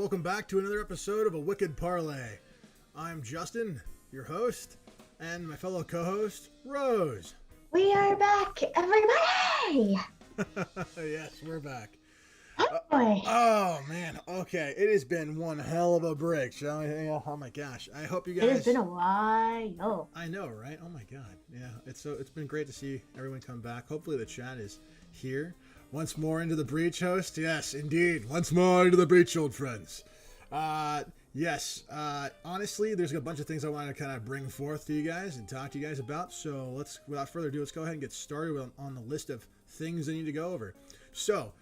welcome back to another episode of a Wicked Parley. I'm Justin, your host, and my fellow co-host, Rose. We are back, everybody! Yes, we're back. Boy. Oh, man. Okay, it has been one hell of a break, shall we? Oh, my gosh. I hope you guys... It has been a while. I know, right? Oh, my God. Yeah, it's been great to see everyone come back. Hopefully the chat is here. Once more into the breach, host. Yes, indeed. Once more into the breach, old friends. Yes. Honestly, there's a bunch of things I want to kind of bring forth to you guys and talk to you guys about. So without further ado, let's go ahead and get started on the list of things I need to go over. So,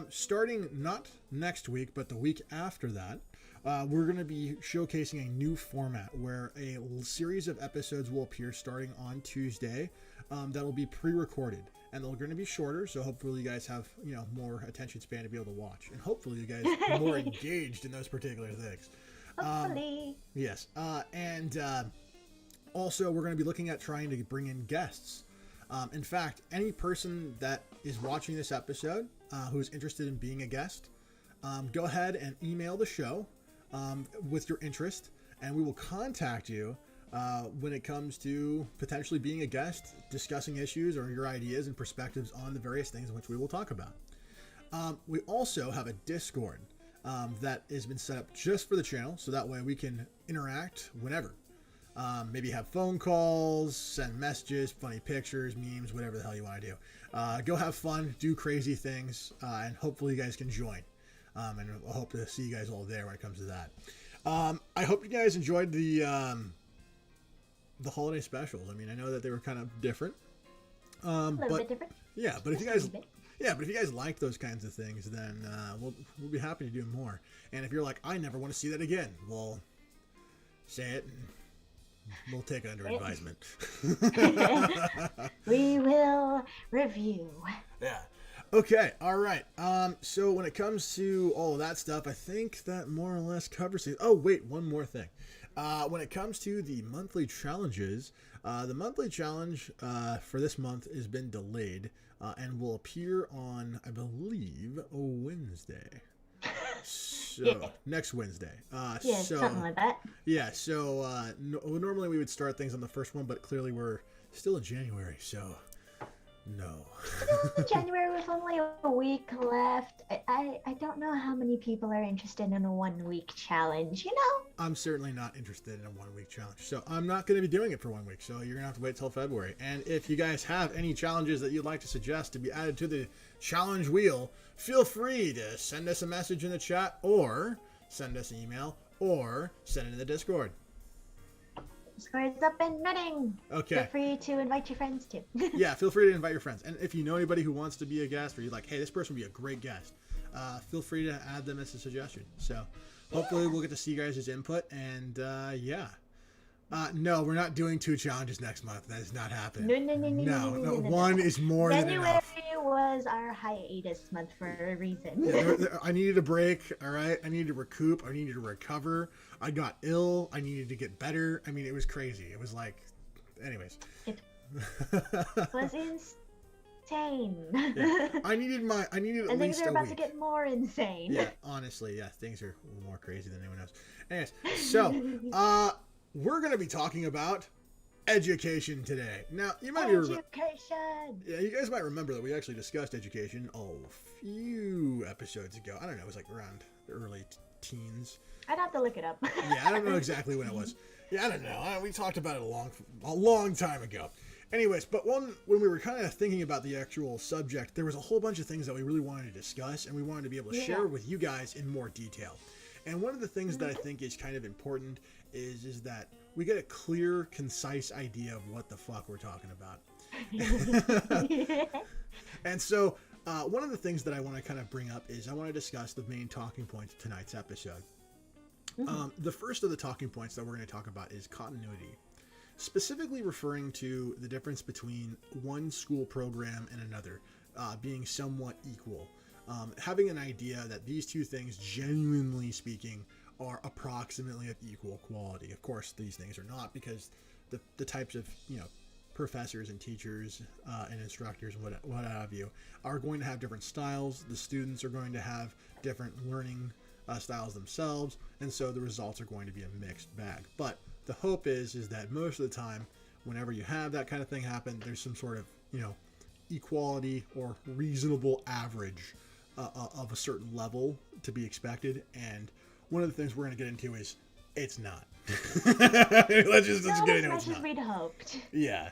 starting not next week, but the week after that, we're going to be showcasing a new format where a series of episodes will appear starting on Tuesday that will be pre-recorded. And they're going to be shorter, so hopefully you guys have, more attention span to be able to watch. And hopefully you guys are more engaged in those particular things. Hopefully. Yes. And also, we're going to be looking at trying to bring in guests. In fact, any person that is watching this episode who is interested in being a guest, go ahead and email the show with your interest, and we will contact you when it comes to potentially being a guest, discussing issues or your ideas and perspectives on the various things in which we will talk about. We also have a Discord that has been set up just for the channel, so that way we can interact whenever. Maybe have phone calls, send messages, funny pictures, memes, whatever the hell you want to do. Go have fun, do crazy things, and hopefully you guys can join. And I hope to see you guys all there when it comes to that. I hope you guys enjoyed the holiday specials. I mean, I know that they were kind of different. A little bit different. Yeah, but if you guys like those kinds of things, then we'll be happy to do more. And if you're like, I never want to see that again, well, say it. And we'll take it under advisement. We will review. Yeah. Okay. All right. So when it comes to all of that stuff, I think that more or less covers it. Oh, wait, one more thing. When it comes to the monthly challenges, the monthly challenge for this month has been delayed and will appear on, I believe, Wednesday. So, next Wednesday. Something like that. Yeah, so normally we would start things on the first one, but clearly we're still in January, so no. January with only a week left. I don't know how many people are interested in a 1 week challenge, I'm certainly not interested in a 1 week challenge, so I'm not going to be doing it for 1 week, so you're going to have to wait till February. And if you guys have any challenges that you'd like to suggest to be added to the challenge wheel, feel free to send us a message in the chat, or send us an email, or send it in the Discord. Discord's up and running. Okay. Feel free to invite your friends too. Yeah, feel free to invite your friends. And if you know anybody who wants to be a guest, or you're like, hey, this person would be a great guest, feel free to add them as a suggestion. So hopefully we'll get to see you guys' input. And yeah. No, we're not doing 2 challenges next month. That is not happening. No. One is more than enough. January was our hiatus month for a reason. Yeah, I needed a break, all right? I needed to recoup. I needed to recover. I got ill. I needed to get better. I mean, it was crazy. It was like, anyways. It was insane. Yeah. I needed at least a week. And things are about to get more insane. Yeah, honestly, yeah, things are more crazy than anyone else. Anyways, so, we're going to be talking about education today. Now, you might Yeah, you guys might remember that we actually discussed education a few episodes ago. I don't know, it was like around the early teens. I'd have to look it up. Yeah, I don't know exactly when it was. Yeah, I don't know. We talked about it a long time ago. Anyways, but when we were kind of thinking about the actual subject, there was a whole bunch of things that we really wanted to discuss, and we wanted to be able to share with you guys in more detail. And one of the things that I think is kind of important is that we get a clear, concise idea of what the fuck we're talking about. And so one of the things that I want to kind of bring up is I want to discuss the main talking points of tonight's episode. The first of the talking points that we're going to talk about is continuity, specifically referring to the difference between one school program and another being somewhat equal. Having an idea that these two things, genuinely speaking, are approximately of equal quality. Of course, these things are not, because the types of, professors and teachers and instructors and what have you are going to have different styles. The students are going to have different learning styles themselves, and so the results are going to be a mixed bag. But the hope is that most of the time, whenever you have that kind of thing happen, there's some sort of, equality or reasonable average of a certain level to be expected. And one of the things we're going to get into is it's not. let's just get into it. Not as much as we'd hoped. Yeah.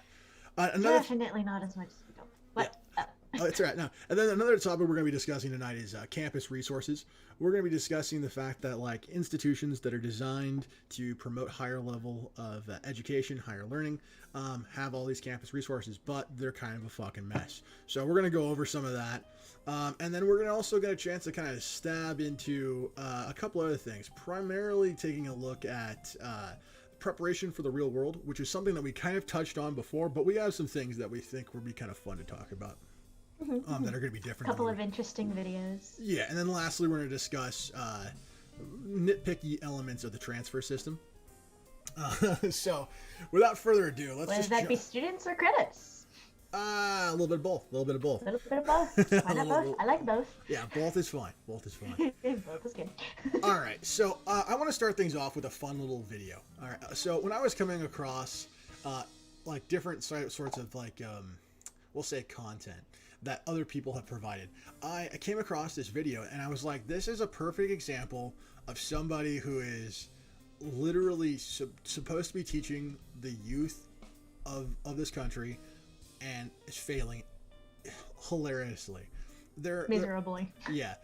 Definitely not as much as we'd hoped. What? Yeah. Oh, that's right. No. And then another topic we're going to be discussing tonight is campus resources. We're going to be discussing the fact that like institutions that are designed to promote higher level of education, higher learning, have all these campus resources, but they're kind of a fucking mess. So we're going to go over some of that. And then we're going to also get a chance to kind of stab into a couple other things, primarily taking a look at preparation for the real world, which is something that we kind of touched on before, but we have some things that we think would be kind of fun to talk about. That are going to be different. A couple of interesting videos. Yeah, and then lastly, we're going to discuss nitpicky elements of the transfer system. So, without further ado, let's Whether that be students or credits? A little bit of both. A little bit of both. A little bit of both. Why not both? I like both. Yeah, both is fine. Both is fine. Both is good. All right, so I want to start things off with a fun little video. All right, so when I was coming across like different sorts of like we'll say content that other people have provided, I came across this video and I was like, this is a perfect example of somebody who is literally supposed to be teaching the youth of this country and is failing hilariously. Miserably. Yeah.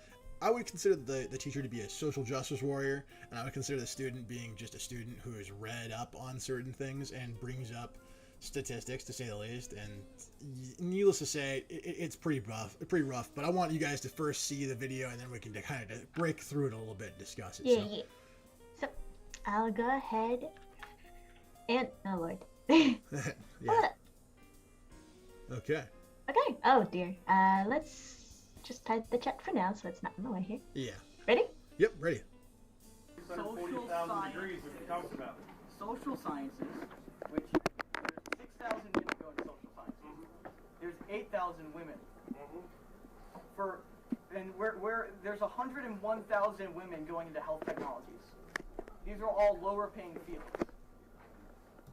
I would consider the teacher to be a social justice warrior, and I would consider the student being just a student who is read up on certain things and brings up statistics, to say the least. And needless to say, it's pretty rough. But I want you guys to first see the video, and then we can kind of break through it a little bit and discuss it. Yeah. So I'll go ahead and oh Lord. Yeah. Okay. Okay. Oh dear. Let's just type the chat for now, so it's not in the way here. Yeah. Ready? Yep. Ready. Social sciences. Social sciences, which there's 6,000 men who go into social sciences. There's 8,000 women. Where there's 101,000 women going into health technologies. These are all lower paying fields.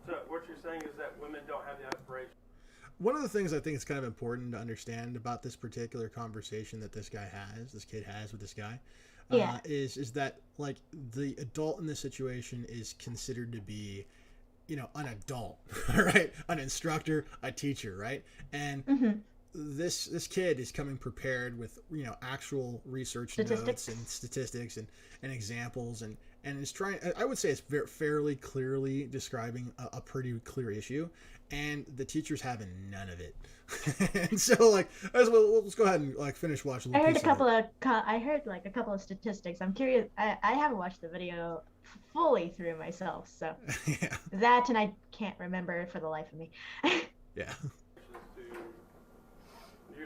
So what you're saying is that women don't have the aspiration. One of the things I think is kind of important to understand about this particular conversation that this kid has with this guy, is that like the adult in this situation is considered to be, an adult, right? An instructor, a teacher, right? And this kid is coming prepared with, actual research notes and statistics and examples and is trying, I would say it's fairly clearly describing a pretty clear issue. And the teacher's having none of it. And so, like, let's go ahead and like finish watching. I heard a couple of statistics. I'm curious. I haven't watched the video fully through myself, so yeah. That and I can't remember for the life of me. Yeah.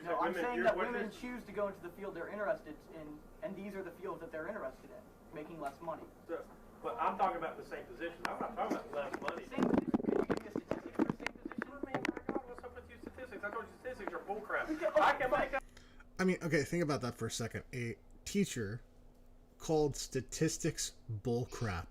No, I'm saying that women choose to go into the field they're interested in, and these are the fields that they're interested in, making less money. So, but I'm talking about the same position. I'm not talking about less money. Same position. Could you give me a statistic for the same position? I mean, my God, what's up with you statistics? I told you statistics are bullcrap. I can make up. I mean, okay, think about that for a second. A teacher called statistics bullcrap.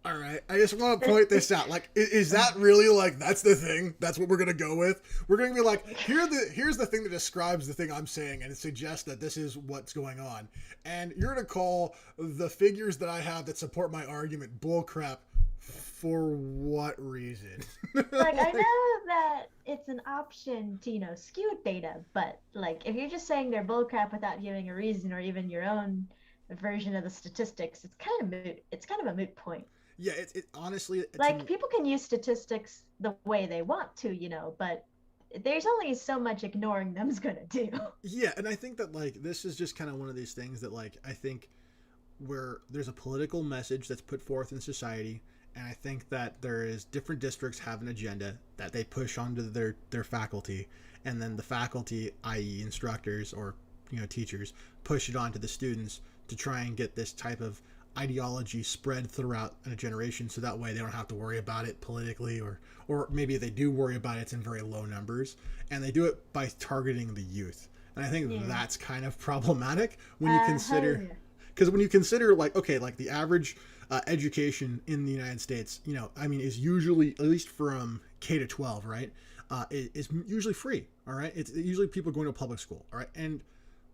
All right, I just want to point this out. Like, is that really like that's the thing? That's what we're gonna go with. We're gonna be like, here's the thing that describes the thing I'm saying, and it suggests that this is what's going on. And you're gonna call the figures that I have that support my argument bullcrap. For what reason? Like, I know that it's an option to skew data, but like if you're just saying they're bullcrap without giving a reason or even your own version of the statistics, it's kind of moot. It's kind of a moot point. Yeah, it honestly... Like, people can use statistics the way they want to, but there's only so much ignoring them's gonna do. Yeah, and I think that, like, this is just kind of one of these things that, like, I think where there's a political message that's put forth in society, and I think that there is different districts have an agenda that they push onto their faculty, and then the faculty, i.e. instructors or, teachers, push it onto the students to try and get this type of ideology spread throughout a generation, so that way they don't have to worry about it politically, or maybe if they do worry about it, it's in very low numbers, and they do it by targeting the youth. And I think that's kind of problematic when you consider Because when you consider like, okay, like the average education in the United States, you know, I mean, is usually, at least from K to 12, right? Is usually free. All right. It's usually people going to a public school. All right. And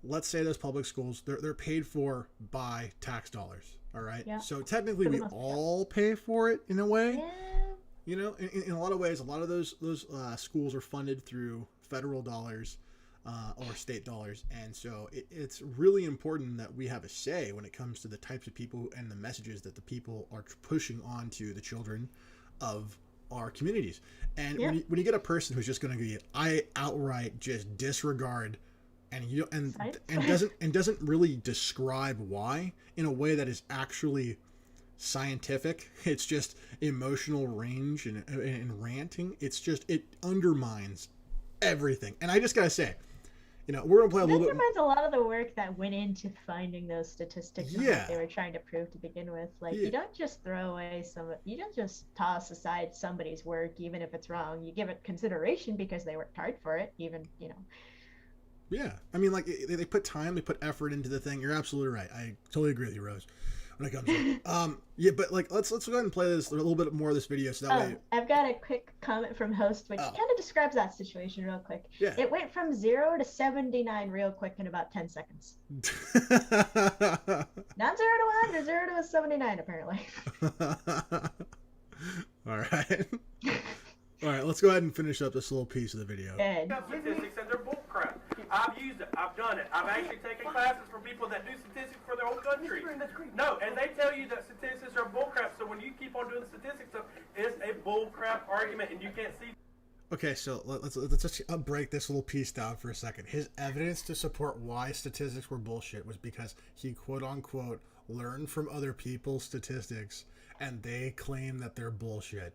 let's say those public schools, they're paid for by tax dollars. All right. Yeah. So technically we all pay for it in a way. Yeah. You know, in a lot of ways, a lot of those schools are funded through federal dollars or state dollars. And so it's really important that we have a say when it comes to the types of people and the messages that the people are pushing onto the children of our communities. And when you get a person who's just going to outright just disregard and doesn't really describe why in a way that is actually scientific, it's just emotional range and ranting. It undermines everything. And I just gotta say, you know, we're gonna play a little bit. It undermines a lot of the work that went into finding those statistics and what they were trying to prove to begin with. Like, you don't just throw away you don't just toss aside somebody's work, even if it's wrong. You give it consideration because they worked hard for it, even, you know. Yeah, I mean, like they put time, they put effort into the thing. You're absolutely right. I totally agree with you, Rose. When it comes to yeah, but like let's go ahead and play this a little bit more of this video so that way. I've got a quick comment from host which kind of describes that situation real quick. Yeah. It went from 0 to 79 real quick in about 10 seconds. Not 0 to 1, or 0 to 79 apparently. All right. All right, let's go ahead and finish up this little piece of the video. Statistics and they're bullcrap. I've used it. I've done it. I've actually taken classes from people that do statistics for their own country. No, and they tell you that statistics are bullcrap. So when you keep on doing the statistics stuff, it's a bullcrap argument, and you can't see. Okay, so let's just break this little piece down for a second. His evidence to support why statistics were bullshit was because he quote unquote learned from other people's statistics, and they claim that they're bullshit.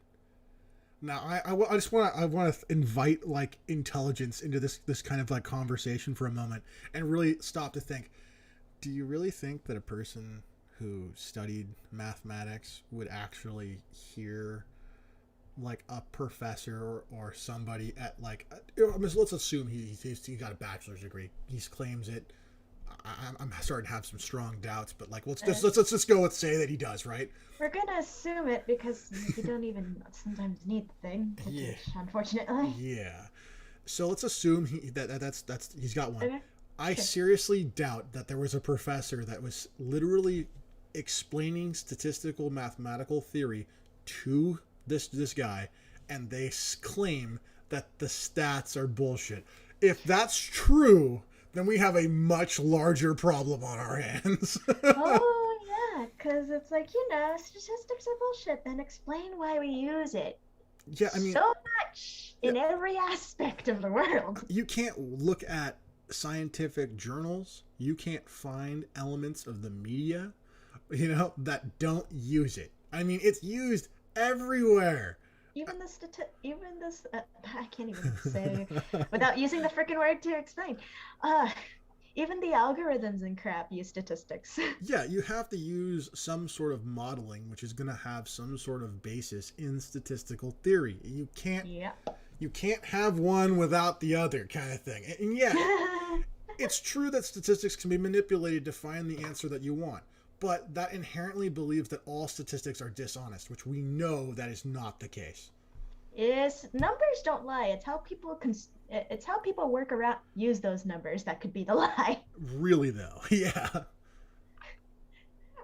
Now, I just want to invite like intelligence into this kind of like conversation for a moment and really stop to think. Do you really think that a person who studied mathematics would actually hear like a professor or somebody at like? Let's assume he got a bachelor's degree. He claims it. I'm starting to have some strong doubts, but like let's just go and say that he does, right? We're gonna assume it because you don't even sometimes need the thing, unfortunately. Yeah. So let's assume that's he's got one. Okay. I seriously doubt that there was a professor that was literally explaining statistical mathematical theory to this guy, and they claim that the stats are bullshit. If that's true, then we have a much larger problem on our hands. Oh, yeah, because it's like, statistics are bullshit, then explain why we use it. Yeah, I mean... So much in every aspect of the world. You can't look at scientific journals. You can't find elements of the media, that don't use it. I mean, it's used everywhere. Even this, I can't even say without using the freaking word to explain. Even the algorithms and crap use statistics. Yeah, you have to use some sort of modeling, which is going to have some sort of basis in statistical theory. You can't have one without the other kind of thing. And yeah, it's true that statistics can be manipulated to find the answer that you want. But that inherently believes that all statistics are dishonest, which we know that is not the case. Numbers don't lie. It's how people work around, use those numbers that could be the lie. Really though, yeah.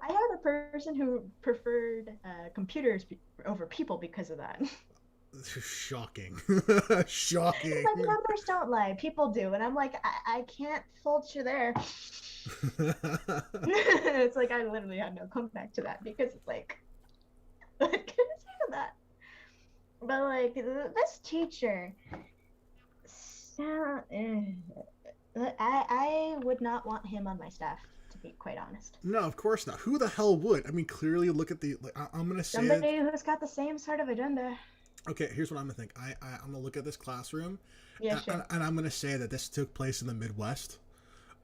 I had a person who preferred computers over people because of that. Shocking. Shocking. Like, numbers don't lie, people do, and I'm like, I can't fault you there. It's like I literally had no comeback to that because it's like, I couldn't say that. But like this teacher, I would not want him on my staff, to be quite honest. No, of course not. Who the hell would? I mean, clearly look at the. I'm gonna say somebody who's got the same sort of agenda. Okay, here's what I'm gonna think. I'm gonna look at this classroom. Yeah, sure. And I'm gonna say that this took place in the Midwest.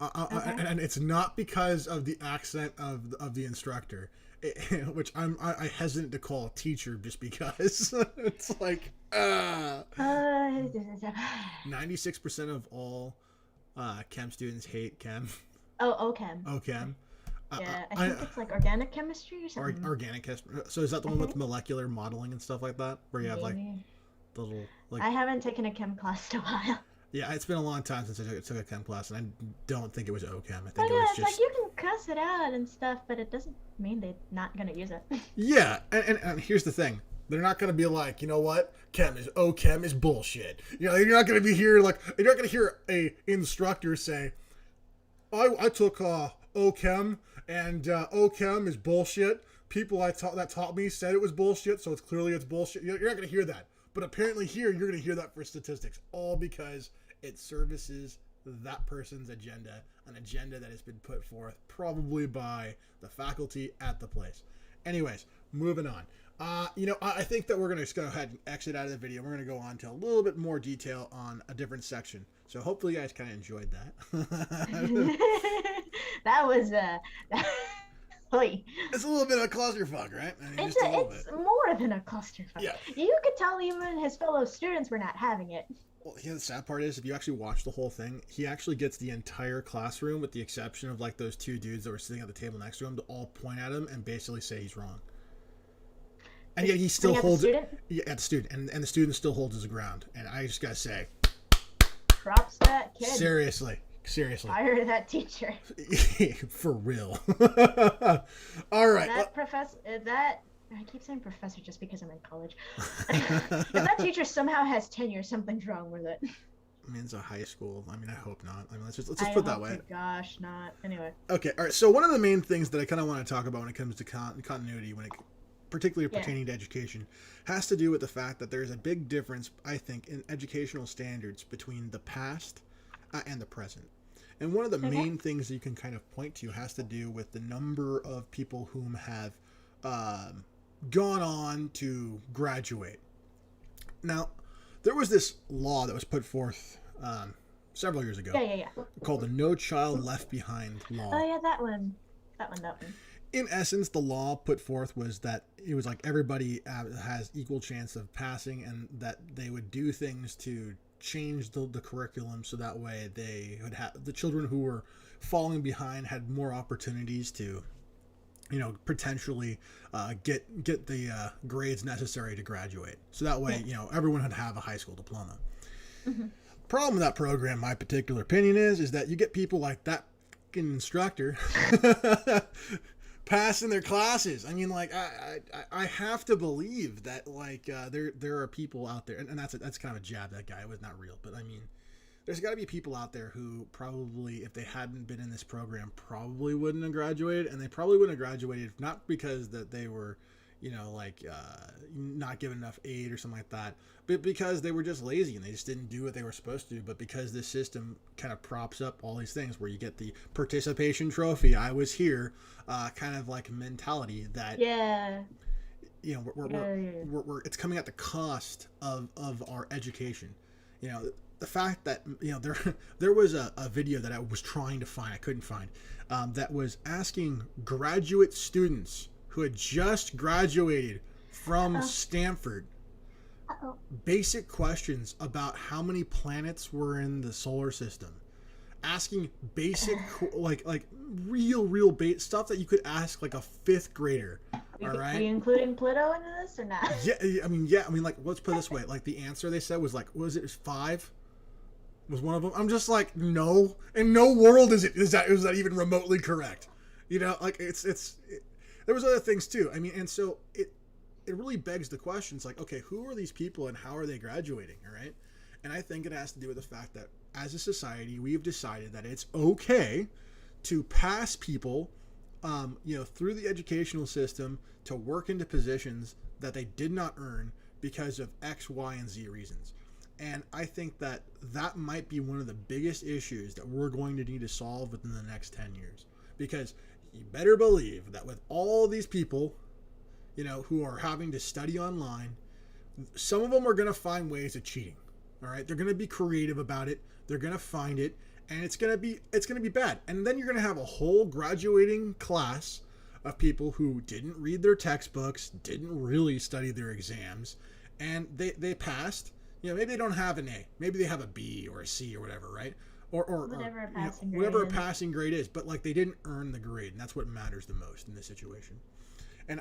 Okay. And it's not because of the accent of the instructor, which I hesitant to call a teacher just because it's like 96% of all chem students hate chem. Oh, OChem. OChem. Yeah, I think it's like organic chemistry or something. Organic chemistry. So is that the one with molecular modeling and stuff like that, where you have like Maybe. the little like? I haven't taken a chem class in a while. Yeah, it's been a long time since I took a chem class, and I don't think it was OChem. I But think it yeah, was it's just like you can cuss it out and stuff, but it doesn't mean they're not gonna use it. yeah. And here's the thing. They're not going to be like, you know what, OChem is bullshit. You know, you're not going to be here like, you're not going to hear a instructor say, I took OChem and OChem is bullshit. People that taught me said it was bullshit, so it's bullshit. You're not going to hear that. But apparently here, you're going to hear that for statistics, all because it services that person's agenda, an agenda that has been put forth probably by the faculty at the place. Anyways, moving on. I think that we're going to just go ahead and exit out of the video. We're going to go on to a little bit more detail on a different section. So hopefully you guys kind of enjoyed that. That was Oy. It's a little bit of a clusterfuck, right? I mean, It's more than a clusterfuck. Yeah. You could tell even his fellow students were not having it. Well, the sad part is, if you actually watch the whole thing, he actually gets the entire classroom, with the exception of like those two dudes that were sitting at the table next to him, to all point at him and basically say he's wrong. And yet he still holds it. Yeah, at the student, and the student still holds his ground. And I just gotta say, props to that kid. Seriously. Fire that teacher. For real. All right. That professor. I keep saying professor just because I'm in college. If that teacher somehow has tenure, something's wrong with it. I mean, it's a high school. I mean, I hope not. I mean, let's just put it that way. Gosh, not. Anyway. Okay. All right. So one of the main things that I kind of want to talk about when it comes to continuity, particularly pertaining to education, has to do with the fact that there's a big difference, I think, in educational standards between the past and the present. And one of the main things that you can kind of point to has to do with the number of people whom have gone on to graduate. Now, there was this law that was put forth several years ago called the No Child Left Behind law. Oh, yeah, that one. In essence, the law put forth was that it was like everybody has equal chance of passing, and that they would do things to change the curriculum so that way they would have the children who were falling behind had more opportunities to, potentially get the grades necessary to graduate. So that way, everyone would have a high school diploma. Mm-hmm. Problem with that program, my particular opinion, is that you get people like that fucking instructor passing their classes. I mean, like, I have to believe that, like, there are people out there, and that's kind of a jab. That guy was not real, but I mean, there's got to be people out there who probably, if they hadn't been in this program, probably wouldn't have graduated, and they probably wouldn't have graduated not because that they were, not given enough aid or something like that, but because they were just lazy and they just didn't do what they were supposed to do. But because this system kind of props up all these things where you get the participation trophy, I was here, kind of like mentality that, we're it's coming at the cost of our education. The fact that, there was a video that I was trying to find, I couldn't find, that was asking graduate students who had just graduated from Stanford basic questions about how many planets were in the solar system, asking basic like real stuff that you could ask like a fifth grader. All right, are you including Pluto into this or not? I mean, like, let's put it this way, like, the answer they said was like, was it 5 was one of them? I'm just like, no, in no world is that even remotely correct. Like, it's there was other things too. I mean, and so it really begs the questions like, okay, who are these people and how are they graduating? All right. And I think it has to do with the fact that as a society, we've decided that it's okay to pass people, through the educational system to work into positions that they did not earn because of X, Y, and Z reasons. And I think that might be one of the biggest issues that we're going to need to solve within the next 10 years. Because you better believe that with all these people, who are having to study online, some of them are going to find ways of cheating. All right. They're going to be creative about it. They're going to find it, and it's going to be bad. And then you're going to have a whole graduating class of people who didn't read their textbooks, didn't really study their exams, and they passed. Maybe they don't have an A, maybe they have a B or a C or whatever, right? or whatever a you know, passing grade whatever a is. passing grade is, but like they didn't earn the grade, and that's what matters the most in this situation. And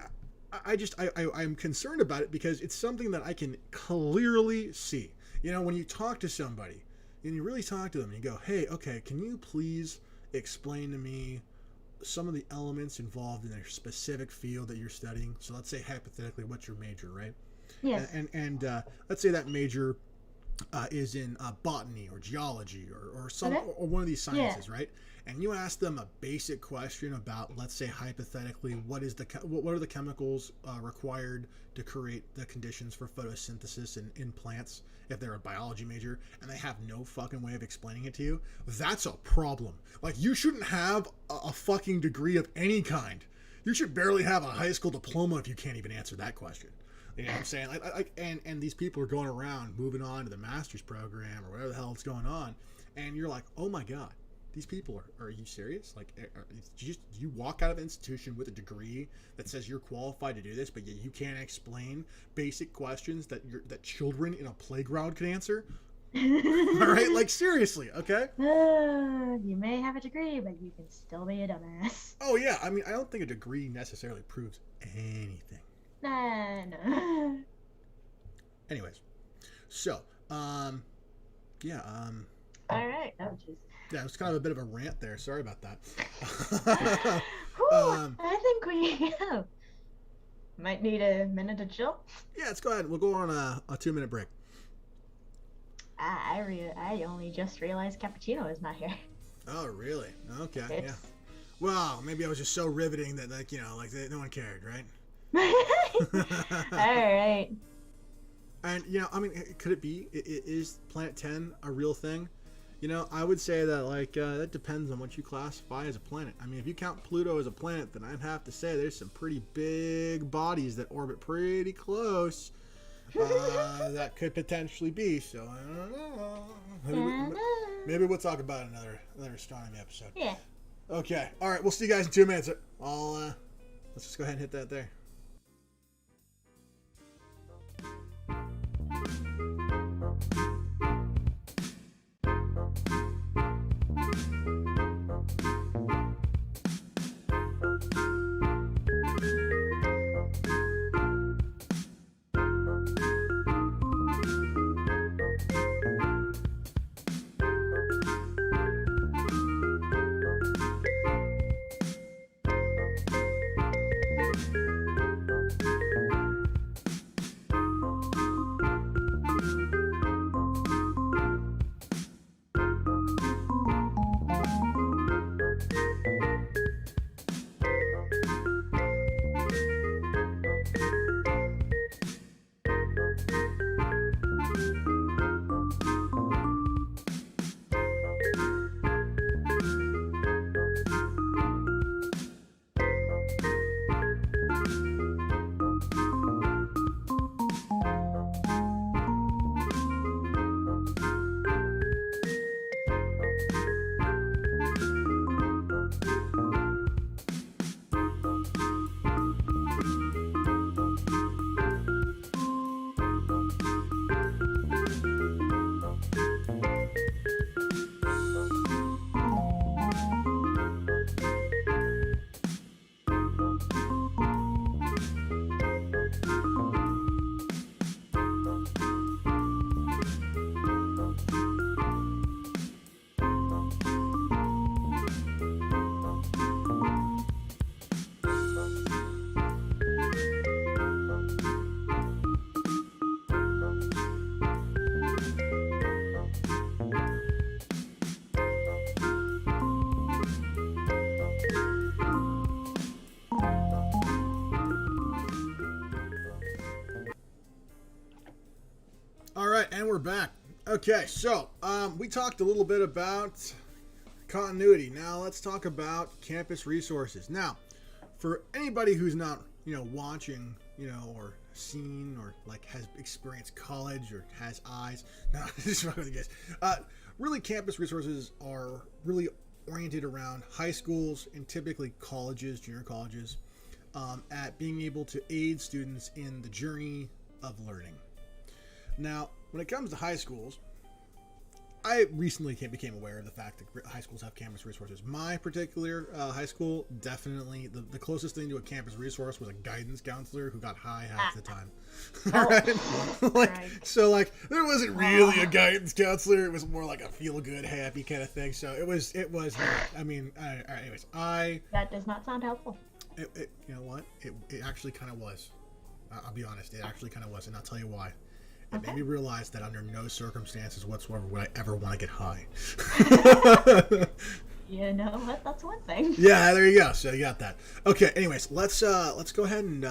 I'm concerned about it because it's something that I can clearly see. You know, when you talk to somebody and you really talk to them and you go, hey, okay, can you please explain to me some of the elements involved in a specific field that you're studying? So let's say hypothetically, what's your major, right? Yes. And let's say that major is in botany or geology or some or one of these sciences, right? And you ask them a basic question about, let's say hypothetically, what are the chemicals required to create the conditions for photosynthesis in plants, if they're a biology major, and they have no fucking way of explaining it to you. That's a problem. Like, you shouldn't have a fucking degree of any kind. You should barely have a high school diploma if you can't even answer that question. You know what I'm saying? And these people are going around moving on to the master's program or whatever the hell is going on, and you're like, oh my god, these people are you serious? Like, you walk out of an institution with a degree that says you're qualified to do this, but yet you can't explain basic questions that children in a playground can answer? All right, like, seriously, okay? You may have a degree, but you can still be a dumbass. Oh yeah, I mean, I don't think a degree necessarily proves anything. No. Anyways, so All right. Oh, jeez. yeah, it was kind of a bit of a rant there. Sorry about that. I think we might need a minute to chill. Yeah, let's go ahead. We'll go on a 2-minute break. I only just realized Cappuccino is not here. Oh, really? Okay, yeah. It's... Well, maybe I was just so riveting that, like, you know, like no one cared, right? All right. And, you know, I mean, could it be? Is Planet 10 a real thing? You know, I would say that, like, that depends on what you classify as a planet. I mean, if you count Pluto as a planet, then I'd have to say there's some pretty big bodies that orbit pretty close that could potentially be. So, I don't know. Maybe we'll talk about it another astronomy episode. Yeah. Okay. All right. We'll see you guys in 2 minutes. Let's just go ahead and hit that there. All right, and we're back. Okay, so we talked a little bit about continuity. Now let's talk about campus resources. Now, for anybody who's not, watching, or seen or like has experienced college or has eyes, no, just fucking with you guys. Really, campus resources are really oriented around high schools and typically colleges, junior colleges, at being able to aid students in the journey of learning. Now, when it comes to high schools, I recently became aware of the fact that high schools have campus resources. My particular high school, definitely the closest thing to a campus resource was a guidance counselor who got high half the time. All right? So like there wasn't really a guidance counselor. It was more like a feel good, happy kind of thing. So it was. I mean, anyways, that does not sound helpful. You know what? It actually kind of was. I'll be honest. It actually kind of was, and I'll tell you why. It made me realize that under no circumstances whatsoever would I ever want to get high. You know what? That's one thing. Yeah, there you go. So you got that. Okay. Anyways, let's go ahead and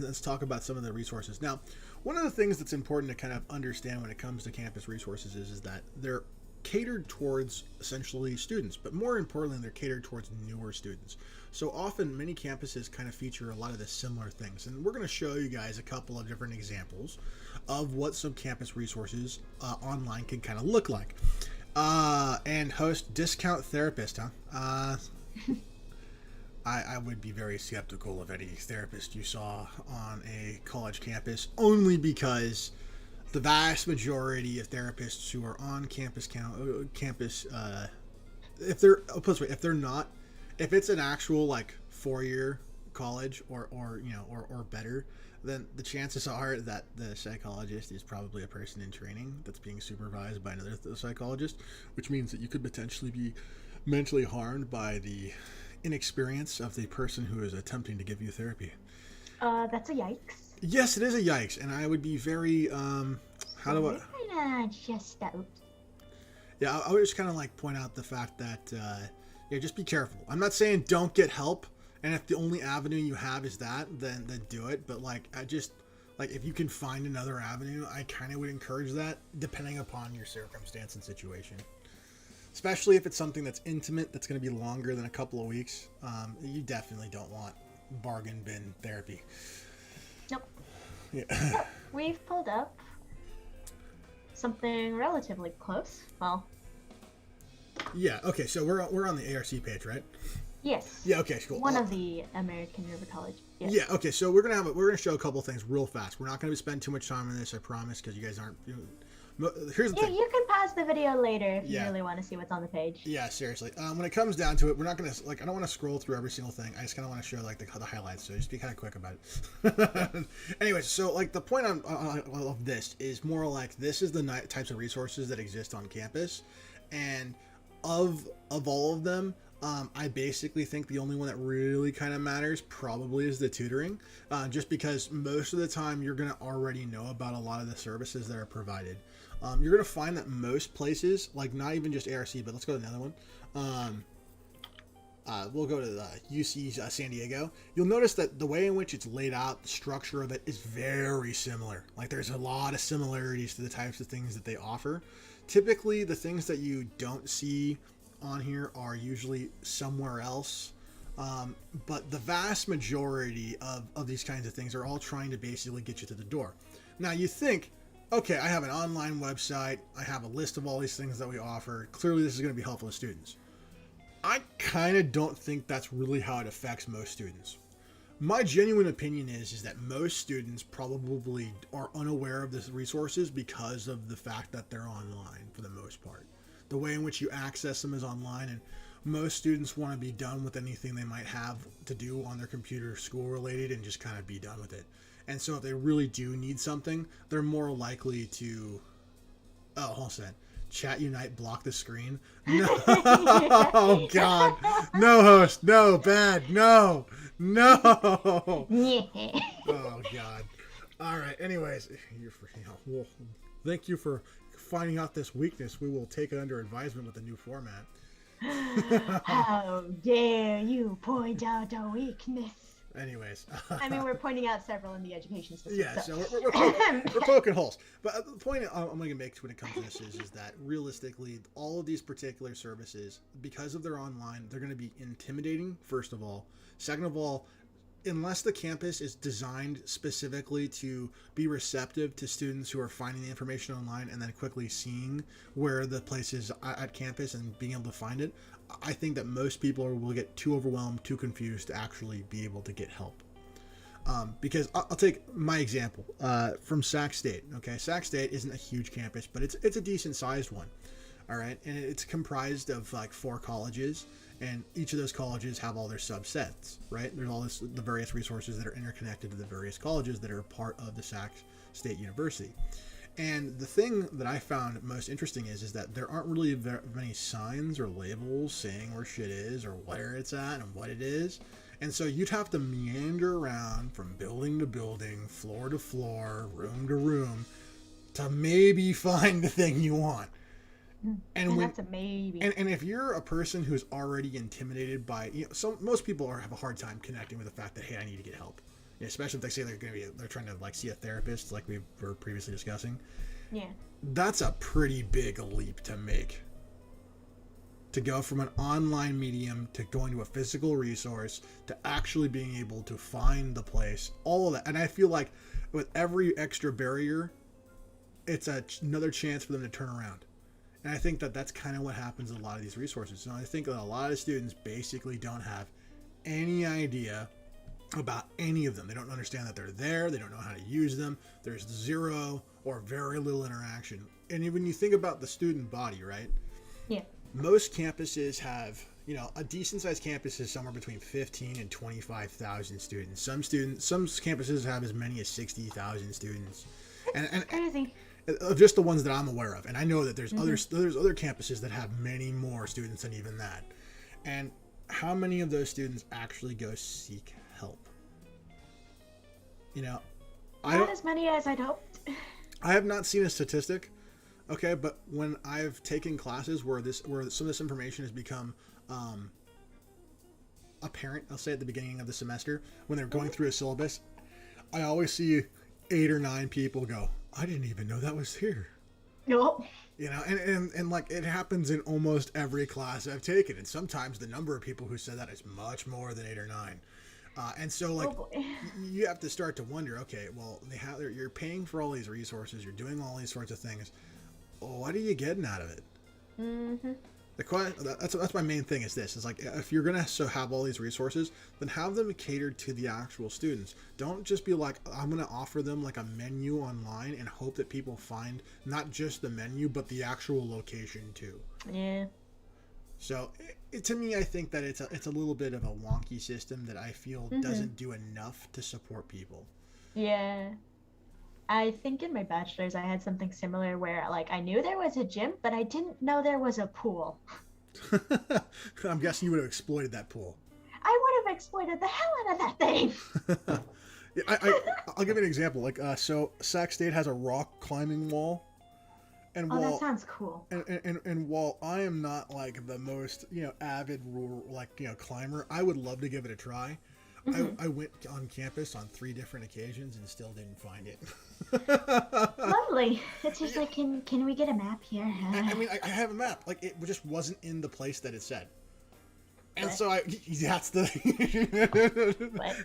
let's talk about some of the resources. Now, one of the things that's important to kind of understand when it comes to campus resources is that they're catered towards essentially students, but more importantly, they're catered towards newer students. So often, many campuses kind of feature a lot of the similar things, and we're going to show you guys a couple of different examples of what some campus resources online can kind of look like. And host, discount therapist, huh? I would be very skeptical of any therapist you saw on a college campus, only because the vast majority of therapists who are on campus, if it's an actual like 4-year college or better, then the chances are that the psychologist is probably a person in training that's being supervised by another psychologist, which means that you could potentially be mentally harmed by the inexperience of the person who is attempting to give you therapy. That's a yikes. Yes, it is a yikes, and I would be very just out. Yeah, I would just kind of like point out the fact that just be careful. I'm not saying don't get help, and if the only avenue you have is that, then do it. But if you can find another avenue, I kind of would encourage that, depending upon your circumstance and situation. Especially if it's something that's intimate, that's going to be longer than a couple of weeks. You definitely don't want bargain bin therapy. Nope. Yeah. So, we've pulled up something relatively close. Well. Yeah. Okay. So we're on the ARC page, right? Yes. Yeah. Okay. Cool. One of the American River College. Yes. Yeah. Okay. So we're gonna show a couple things real fast. We're not gonna spend too much time on this, I promise, because you guys aren't. Here's the thing. You can pause the video later if you really want to see what's on the page. Yeah, seriously. When it comes down to it, we're not gonna I don't want to scroll through every single thing. I just kind of want to show the highlights. So just be kind of quick about it. Anyways, so the point of this is more like this is the types of resources that exist on campus, and of all of them, I basically think the only one that really kind of matters probably is the tutoring, just because most of the time you're going to already know about a lot of the services that are provided. You're going to find that most places, like not even just ARC, but let's go to another one. We'll go to the UC San Diego. You'll notice that the way in which it's laid out, the structure of it is very similar. Like there's a lot of similarities to the types of things that they offer. Typically, the things that you don't see on here are usually somewhere else. But the vast majority of these kinds of things are all trying to basically get you to the door. Now you think, okay, I have an online website. I have a list of all these things that we offer. Clearly, this is going to be helpful to students. I kind of don't think that's really how it affects most students. My genuine opinion is that most students probably are unaware of these resources because of the fact that they're online for the most part. The way in which you access them is online, and most students want to be done with anything they might have to do on their computer, school related, and just kind of be done with it. And so if they really do need something, they're more likely to... Oh, hold on a second. Chat Unite block the screen? No. Oh, God. No, host. No, bad. No. No. Oh, God. All right. Anyways, well, thank you for finding out this weakness. We will take it under advisement with the new format. How dare you point out a weakness? Anyways. I mean, we're pointing out several in the education system. Yeah, so we're poking holes. But the point I'm going to make when it comes to this is that realistically, all of these particular services, because of their online, they're going to be intimidating, first of all. Second of all, unless the campus is designed specifically to be receptive to students who are finding the information online and then quickly seeing where the place is at campus and being able to find it, I think that most people will get too overwhelmed, too confused to actually be able to get help. Because I'll take my example from Sac State. Okay, Sac State isn't a huge campus, but it's a decent sized one. All right, and it's comprised of like 4 colleges, and each of those colleges have all their subsets, right? There's all the various resources that are interconnected to the various colleges that are part of the Sac State University. And the thing that I found most interesting is that there aren't really very many signs or labels saying where shit is or where it's at and what it is. And so you'd have to meander around from building to building, floor to floor, room to room, to maybe find the thing you want. And that's a maybe. And if you're a person who's already intimidated by, most people have a hard time connecting with the fact that, hey, I need to get help. Especially if they say they're trying to like see a therapist, like we were previously discussing. Yeah. That's a pretty big leap to make. To go from an online medium to going to a physical resource to actually being able to find the place, all of that. And I feel like with every extra barrier, it's another chance for them to turn around. And I think that that's kind of what happens with a lot of these resources. So I think that a lot of students basically don't have any idea about any of them. They don't understand that they're there. They don't know how to use them. There's zero or very little interaction. And when you think about the student body, right? Yeah. Most campuses have, a decent sized campus is somewhere between 15 and 25,000 students. Some campuses have as many as 60,000 students. And crazy. Just the ones that I'm aware of. And I know that there's other campuses that have many more students than even that. And how many of those students actually go seek help? Not as many as I'd hoped. I have not seen a statistic. Okay, but when I've taken classes where some of this information has become apparent, I'll say at the beginning of the semester, when they're going through a syllabus, I always see 8 or 9 people go, I didn't even know that was here. Nope. And like it happens in almost every class I've taken. And sometimes the number of people who said that is much more than 8 or 9. And so like you have to start to wonder, okay, well, you're paying for all these resources. You're doing all these sorts of things. What are you getting out of it? Mm-hmm. That's my main thing is this. It's like, if you're going to have all these resources, then have them catered to the actual students. Don't just be like, I'm going to offer them like a menu online and hope that people find not just the menu, but the actual location too. Yeah. So to me, I think that it's a little bit of a wonky system that I feel doesn't do enough to support people. Yeah. I think in my bachelor's I had something similar where like I knew there was a gym, but I didn't know there was a pool. I'm guessing you would have exploited that pool. I would have exploited the hell out of that thing. Yeah, I'll give you an example. Like, so Sac State has a rock climbing wall. And that sounds cool. And while I am not like the most, avid climber, I would love to give it a try. Mm-hmm. I went on campus on 3 different occasions and still didn't find it. Lovely. It's just like, can we get a map here? I mean, I have a map. Like, it just wasn't in the place that it said. And so that's the... What?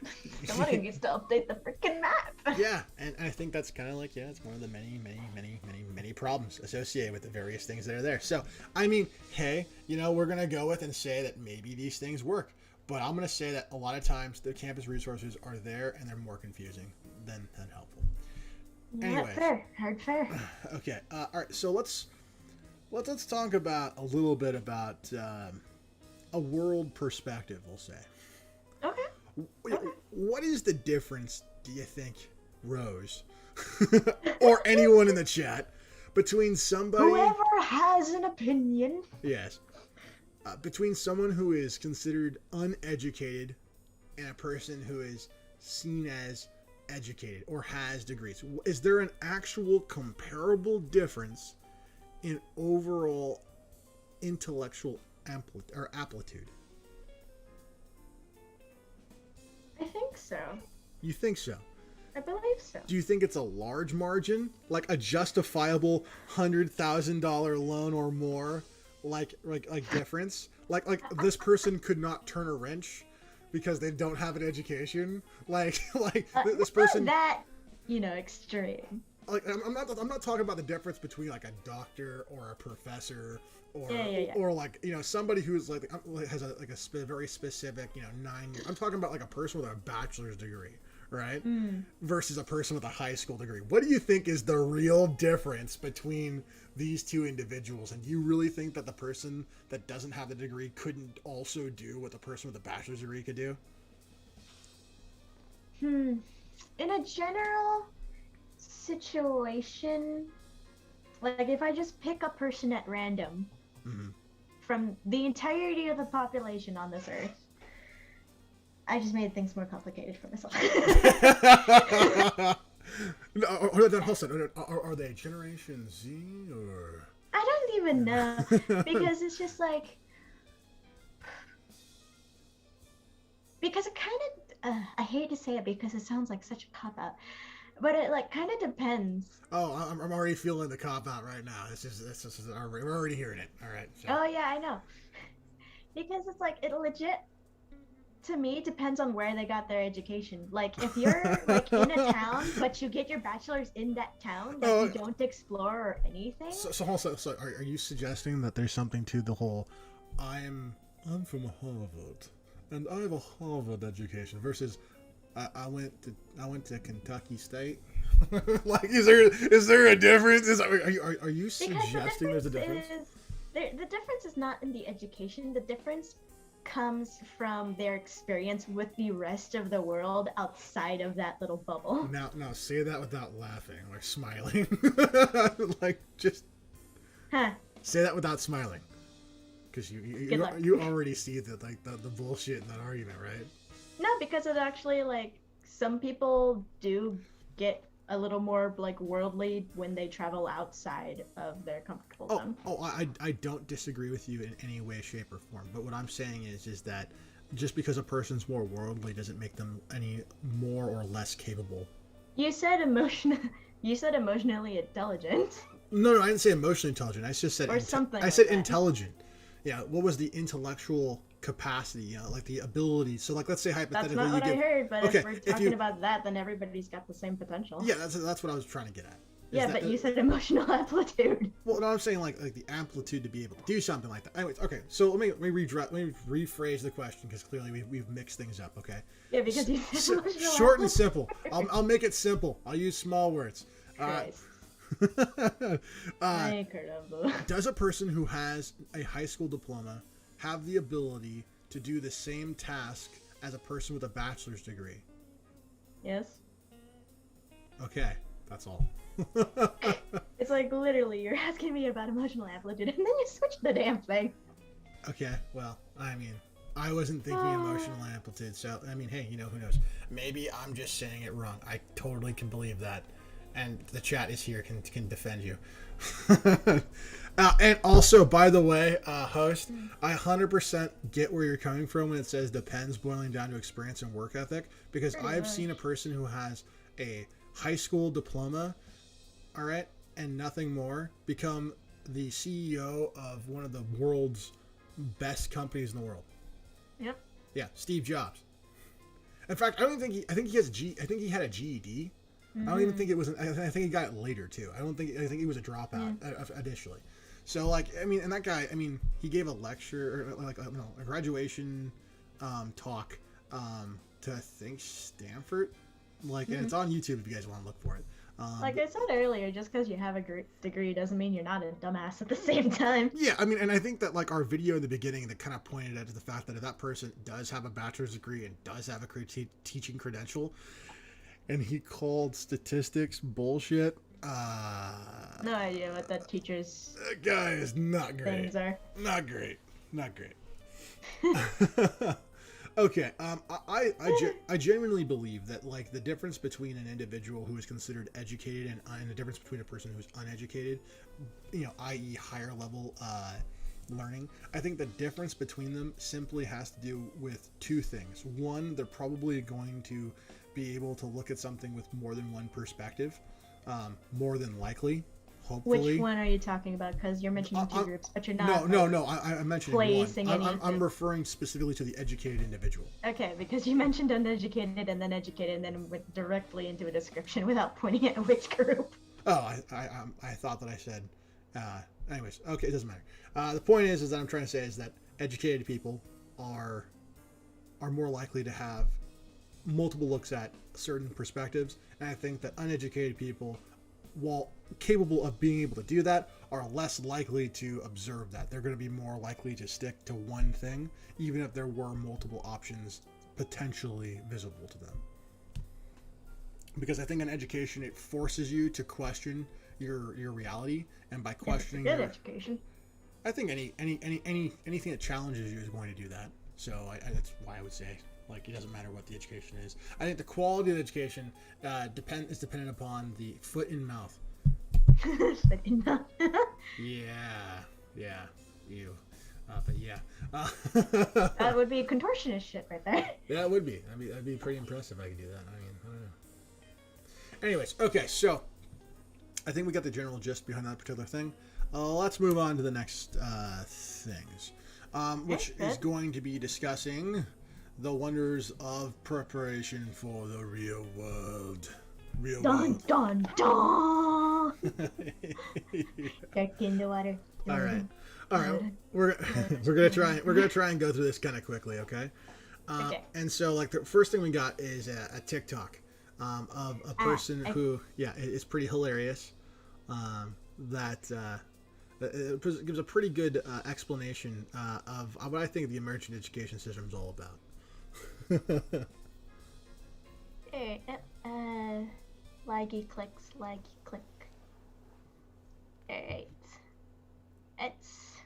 Somebody needs to update the freaking map. Yeah, and I think that's kind of like, it's one of the many problems associated with the various things that are there. So, I mean, hey, we're going to go with and say that maybe these things work. But I'm going to say that a lot of times the campus resources are there and they're more confusing than helpful. Anyway, hard fair. Okay. All right. So let's talk about a little bit about a world perspective. We'll say. Okay. What is the difference, do you think, Rose, or anyone in the chat, between somebody whoever has an opinion? Yes. Between someone who is considered uneducated and a person who is seen as educated or has degrees? Is there an actual comparable difference in overall intellectual aptitude? I think so. You think so? I believe so. Do you think it's a large margin? Like a justifiable $100,000 loan or more? Like difference? Like this person could not turn a wrench because they don't have an education? Like this person... Not that, extreme. Like I'm not talking about the difference between like a doctor or a professor or or like somebody who's has a very specific 9 years. I'm talking about like a person with a bachelor's degree, right? Versus a person with a high school degree. What do you think is the real difference between these two individuals? And do you really think that the person that doesn't have the degree couldn't also do what the person with a bachelor's degree could do? In a general situation, like if I just pick a person at random from the entirety of the population on this earth, I just made things more complicated for myself. Are they Generation Z or? I don't even know, because it's just like, because it kind of, I hate to say it because it sounds like such a cop-out, but it like kind of depends. Oh, I'm already feeling the cop-out right now. We're already hearing it. All right. So. Oh yeah, I know. Because it's like, it legit, to me, depends on where they got their education. Like, if you're like in a town, but you get your bachelor's in that town, you don't explore or anything. So are you suggesting that there's something to the whole, I'm from Harvard, and I have a Harvard education, versus I went to Kentucky State? Like, is there a difference? Are you suggesting there's a difference? The difference is not in the education. The difference comes from their experience with the rest of the world outside of that little bubble. Now say that without laughing or smiling. Like, just say that without smiling, because you already see the bullshit in that argument, right? No, because it actually, like, some people do get a little more like worldly when they travel outside of their comfortable zone. I don't disagree with you in any way, shape, or form. But what I'm saying is that just because a person's more worldly doesn't make them any more or less capable. You said emotionally intelligent. No, I didn't say emotionally intelligent. I just said something. I said intelligent. Yeah, what was the intellectual capacity, like the ability. So, like, let's say hypothetically, that's not what I heard, but okay, if we're talking about that, then everybody's got the same potential. Yeah, that's what I was trying to get at. Yeah, but you said emotional amplitude. Well, no, I'm saying like the amplitude to be able to do something like that. Anyways, okay, so let me rephrase the question, because clearly we've mixed things up. Okay. Yeah, because you said emotional short and simple. I'll make it simple. I'll use small words. Does a person who has a high school diploma have the ability to do the same task as a person with a bachelor's degree? Yes. Okay, that's all. It's like, literally, you're asking me about emotional amplitude, and then you switch the damn thing. Okay, well, I mean, I wasn't thinking emotional amplitude, so, I mean, hey, who knows? Maybe I'm just saying it wrong. I totally can believe that. And the chat is here, can defend you. And also, by the way, host, I 100% get where you're coming from when it says depends, boiling down to experience and work ethic, because I've seen a person who has a high school diploma, all right, and nothing more, become the CEO of one of the world's best companies in the world. Yep. Yeah, Steve Jobs. In fact, I think he had a GED. I don't even think it was. I think he got it later too. I think he was a dropout initially. So, like, I mean, and that guy, I mean, he gave a lecture, or like a graduation talk to, I think, Stanford. Like, and it's on YouTube if you guys want to look for it. Like I said earlier, just because you have a degree doesn't mean you're not a dumbass at the same time. Yeah, I mean, and I think that, like, our video in the beginning that kind of pointed out to the fact that if that person does have a bachelor's degree and does have a teaching credential, and he called statistics bullshit. No idea what that teacher's. That guy is not great. Things are. Not great. Okay. I genuinely believe that, like, the difference between an individual who is considered educated and the difference between a person who's uneducated, i.e. higher level learning, I think the difference between them simply has to do with two things. One, they're probably going to be able to look at something with more than one perspective, more than likely, hopefully. Which one are you talking about? Because you're mentioning two groups, but you're not. No. I'm mentioning one. I'm two. referring specifically to the educated individual. Okay, because you mentioned uneducated and then educated, and then went directly into a description without pointing at which group. Oh, I thought that I said. Anyways, okay, it doesn't matter. The point is that I'm trying to say is that educated people are more likely to have multiple looks at certain perspectives, and I think that uneducated people, while capable of being able to do that, are less likely to observe that. They're going to be more likely to stick to one thing, even if there were multiple options potentially visible to them. Because I think in education, it forces you to question your reality, and by questioning good education. I think anything that challenges you is going to do that. So that's why I would say, like, it doesn't matter what the education is. I think the quality of the education is dependent upon the foot in mouth. Foot in mouth. Yeah, you. But yeah. That would be contortionist shit right there. Yeah, it would be. That'd be pretty impressive if I could do that. I mean, I don't know. Anyways, okay, so I think we got the general gist behind that particular thing. Let's move on to the next things, which is going to be discussing the wonders of preparation for the real world. Dun, dun, dun! Dark in the water. All right. We're gonna try and go through this kind of quickly, okay? Okay. And so, like, the first thing we got is a TikTok of a person who, is pretty hilarious. It gives a pretty good explanation of what I think the American education system is all about. Laggy clicks, laggy click. Alright. Let's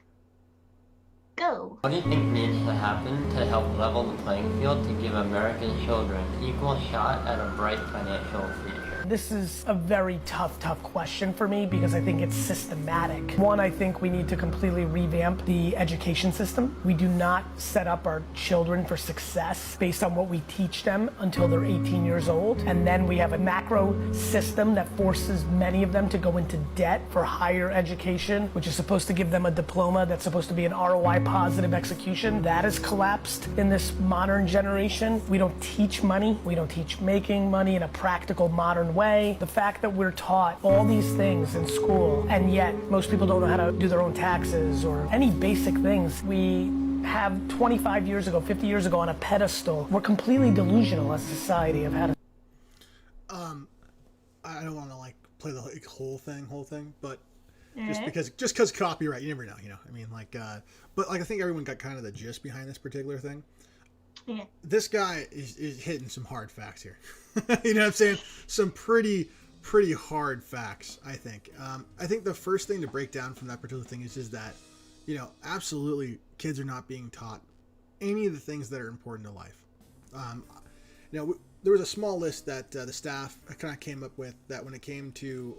go. What do you think needs to happen to help level the playing field to give American children equal shot at a bright financial future? This is a very tough question for me because I think it's systematic. One, I think we need to completely revamp the education system. We do not set up our children for success based on what we teach them until they're 18 years old. And then we have a macro system that forces many of them to go into debt for higher education, which is supposed to give them a diploma that's supposed to be an ROI positive execution. That has collapsed in this modern generation. We don't teach money. We don't teach making money in a practical, modern way. The fact that we're taught all these things in school, and yet most people don't know how to do their own taxes or any basic things. We have 25 years ago, 50 years ago on a pedestal. We're completely delusional as a society of how to. I don't want to like play the whole thing, but just because copyright, you never know, I mean, like, but like I think everyone got kind of the gist behind this particular thing. Yeah. This guy is hitting some hard facts here. You know what I'm saying? Some pretty hard facts, I think. I think the first thing to break down from that particular thing is just that, absolutely kids are not being taught any of the things that are important to life. There was a small list that the staff kind of came up with that when it came to,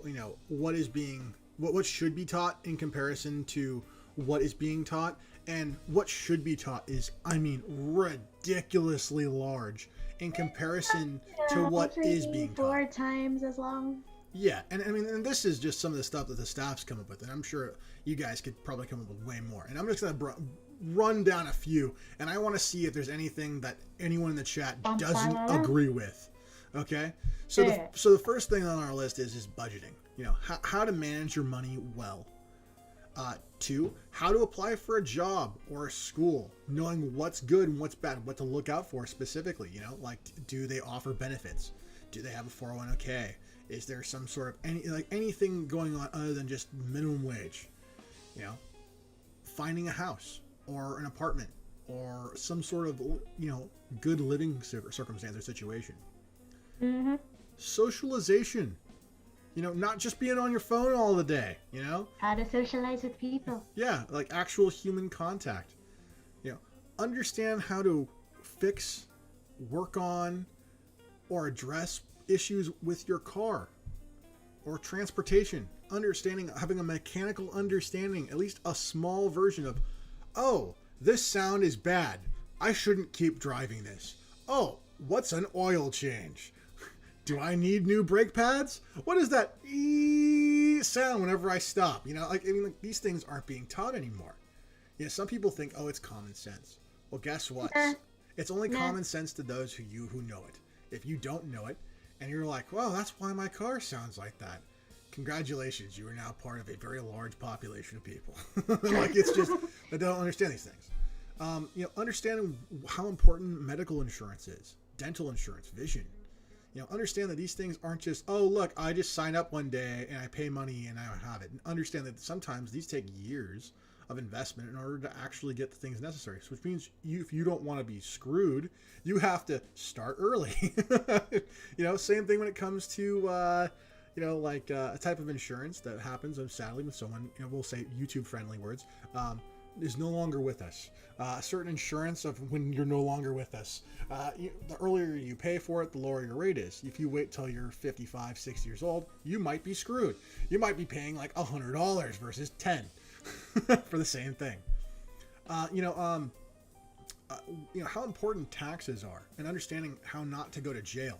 what should be taught in comparison to what is being taught. And what should be taught is, ridiculously large in comparison to what is being taught. 4 times as long. Yeah, and this is just some of the stuff that the staff's come up with, and I'm sure you guys could probably come up with way more. And I'm just going to run down a few, and I want to see if there's anything that anyone in the chat doesn't agree with. Okay? So the first thing on our list is budgeting. How to manage your money well. 2, how to apply for a job or a school, knowing what's good and what's bad, what to look out for specifically, like, do they offer benefits? Do they have a 401k? Is there some sort of anything going on other than just minimum wage? Finding a house or an apartment or some sort of, good living circumstance or situation. Mm-hmm. Socialization. Not just being on your phone all the day, How to socialize with people. Yeah, like actual human contact. Understand how to fix, work on, or address issues with your car or transportation. Having a mechanical understanding, at least a small version of, oh, this sound is bad. I shouldn't keep driving this. Oh, what's an oil change? Do I need new brake pads? What is that sound whenever I stop? These things aren't being taught anymore. Some people think, oh, it's common sense. Well, guess what? It's only common sense to those who know it. If you don't know it, and you're like, well, that's why my car sounds like that. Congratulations, you are now part of a very large population of people. It's just that they don't understand these things. Understanding how important medical insurance is. dental insurance, vision. Understand that these things aren't just, oh, look, I just sign up one day and I pay money and I have it. And understand that sometimes these take years of investment in order to actually get the things necessary. So which means if you don't want to be screwed, you have to start early. Same thing when it comes to, a type of insurance that happens, sadly, with someone, we'll say YouTube-friendly words, is no longer with us. A certain insurance of when you're no longer with us. The earlier you pay for it, the lower your rate is. If you wait till you're 55, 60 years old, you might be screwed. You might be paying like $100 versus $10 for the same thing. How important taxes are and understanding how not to go to jail.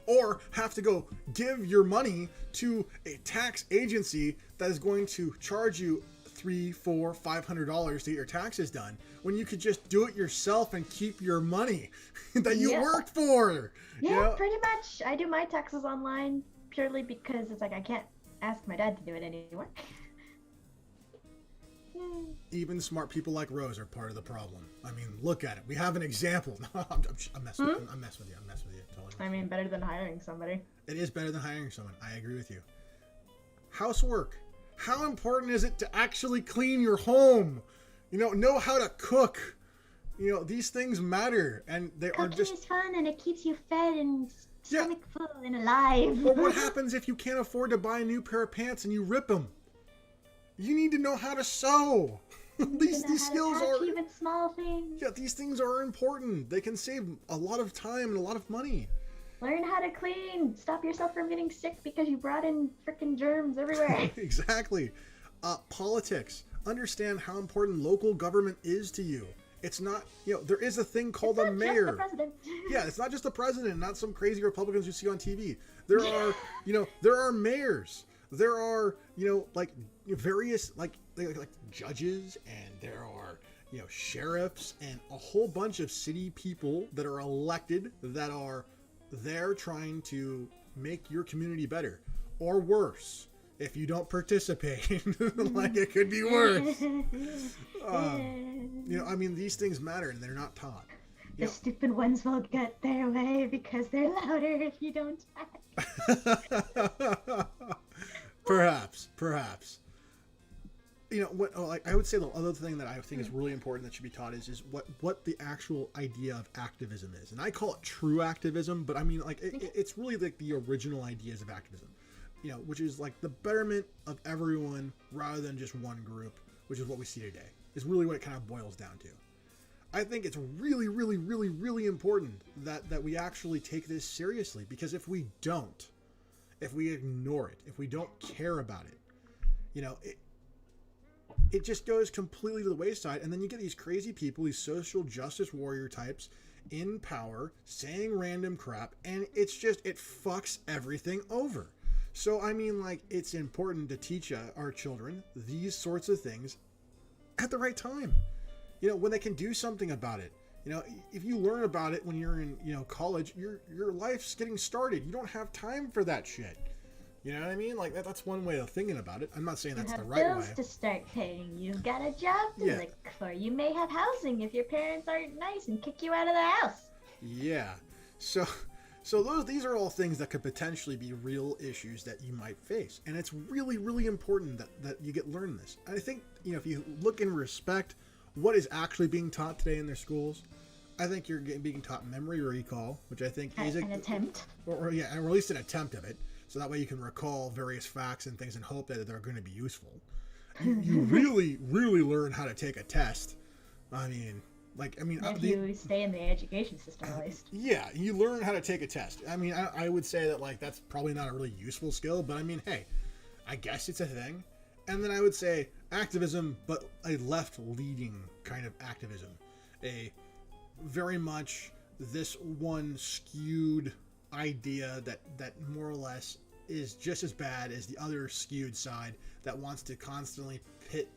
Or have to go give your money to a tax agency that is going to charge you $300, $400, $500 to get your taxes done when you could just do it yourself and keep your money that you worked for. Yeah, pretty much. I do my taxes online purely because it's like I can't ask my dad to do it anymore. Even smart people like Rose are part of the problem. I mean, look at it. We have an example. I'm messing with you. I'm messing with you. Totally. I mean, better than hiring somebody. It is better than hiring someone. I agree with you. Housework. How important is it to actually clean your home? Know how to cook. These things matter, and they are just. Cooking is fun, and it keeps you fed and stomach full and alive. But what happens if you can't afford to buy a new pair of pants and you rip them? You need to know how to sew. These skills are even small things. Yeah, these things are important. They can save a lot of time and a lot of money. Learn how to clean. Stop yourself from getting sick because you brought in freaking germs everywhere. Exactly. Politics. Understand how important local government is to you. It's not, there is a thing called a mayor. Just the president. Yeah, it's not just the president, not some crazy Republicans you see on TV. There are, there are mayors. There are, various, like judges, and there are, sheriffs, and a whole bunch of city people that are elected that are there trying to make your community better or worse. If you don't participate, like it could be worse. These things matter and they're not taught. The stupid ones will get their way because they're louder if you don't. Perhaps. I would say the other thing that I think is really important that should be taught is what the actual idea of activism is. And I call it true activism, but I mean, it's really like the original ideas of activism, which is like the betterment of everyone rather than just one group, which is what we see today, is really what it kind of boils down to. I think it's really, really, really, really important that we actually take this seriously, because if we don't, if we ignore it, if we don't care about it, it just goes completely to the wayside. And then you get these crazy people, these social justice warrior types in power saying random crap, and it fucks everything over. So, I mean, it's important to teach our children these sorts of things at the right time, when they can do something about it. If you learn about it when you're in, college, your life's getting started. You don't have time for that shit. You know what I mean? That's one way of thinking about it. I'm not saying that's the right way. You have bills to start paying. You've got a job to look for. You may have housing if your parents aren't nice and kick you out of the house. Yeah. So these are all things that could potentially be real issues that you might face. And it's really, really important that you learn this. I think, if you look and respect what is actually being taught today in their schools, I think you're being taught memory recall, which I think is an attempt. Or at least an attempt of it. So that way you can recall various facts and things and hope that they're going to be useful. You really, really learn how to take a test. If you stay in the education system, at least. Yeah, you learn how to take a test. I would say that that's probably not a really useful skill, but hey, I guess it's a thing. And then I would say activism, but a left-leading kind of activism. A very much this one skewed idea that more or less is just as bad as the other skewed side that wants to constantly pit,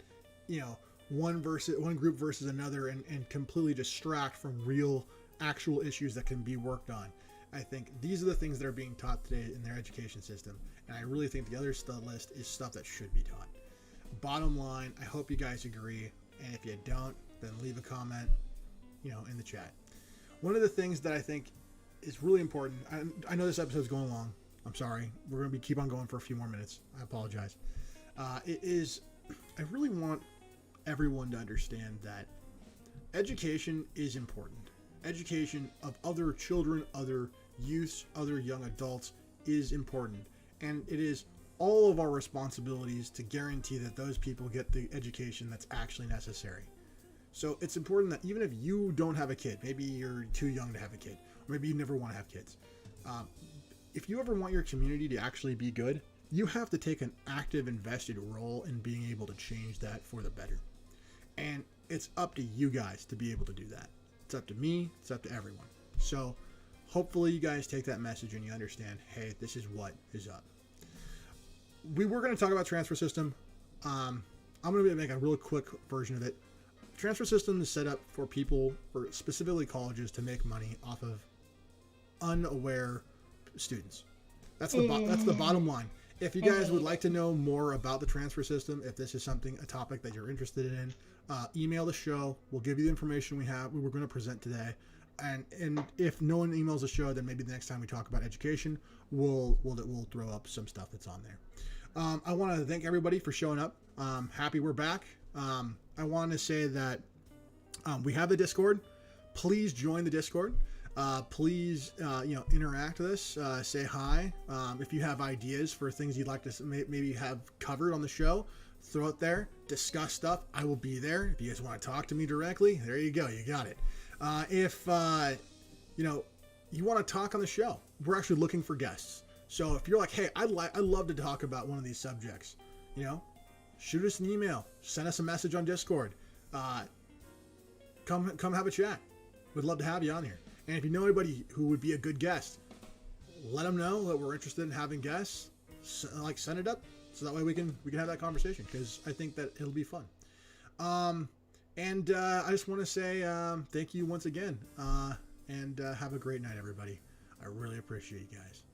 one group versus another and completely distract from real actual issues that can be worked on. I think these are the things that are being taught today in their education system, and I really think the other list is stuff that should be taught. Bottom line, I hope you guys agree, and if you don't, then leave a comment, in the chat. one of the things that I think is really important, I know this episode's going long. I'm sorry. We're going to keep on going for a few more minutes. I apologize. I really want everyone to understand that education is important. Education of other children, other youths, other young adults is important. And it is all of our responsibilities to guarantee that those people get the education that's actually necessary. So it's important that even if you don't have a kid, maybe you're too young to have a kid, or maybe you never want to have kids, if you ever want your community to actually be good, you have to take an active, invested role in being able to change that for the better. And it's up to you guys to be able to do that. It's up to me. It's up to everyone. So hopefully you guys take that message and you understand, hey, this is what is up. We were going to talk about transfer system. I'm going to make a real quick version of it. Transfer system is set up for people, for specifically colleges, to make money off of unaware students. That's the bottom line. If you guys would like to know more about the transfer system, if this is a topic that you're interested in, email the show. We'll give you the information we were going to present today. And if no one emails the show, then maybe the next time we talk about education, we'll throw up some stuff that's on there. I want to thank everybody for showing up. Happy we're back. I want to say that we have the Discord. Please join the Discord. Please, interact with us. Say hi. If you have ideas for things you'd like to maybe have covered on the show, throw it there. Discuss stuff. I will be there. If you guys want to talk to me directly, there you go. You got it. If you want to talk on the show, we're actually looking for guests. So if you're like, hey, I'd love to talk about one of these subjects, shoot us an email, send us a message on Discord. Come have a chat. We'd love to have you on here. And if you know anybody who would be a good guest, let them know that we're interested in having guests. Send it up so that way we can have that conversation, because I think that it'll be fun. And I just want to say thank you once again, and have a great night, everybody. I really appreciate you guys.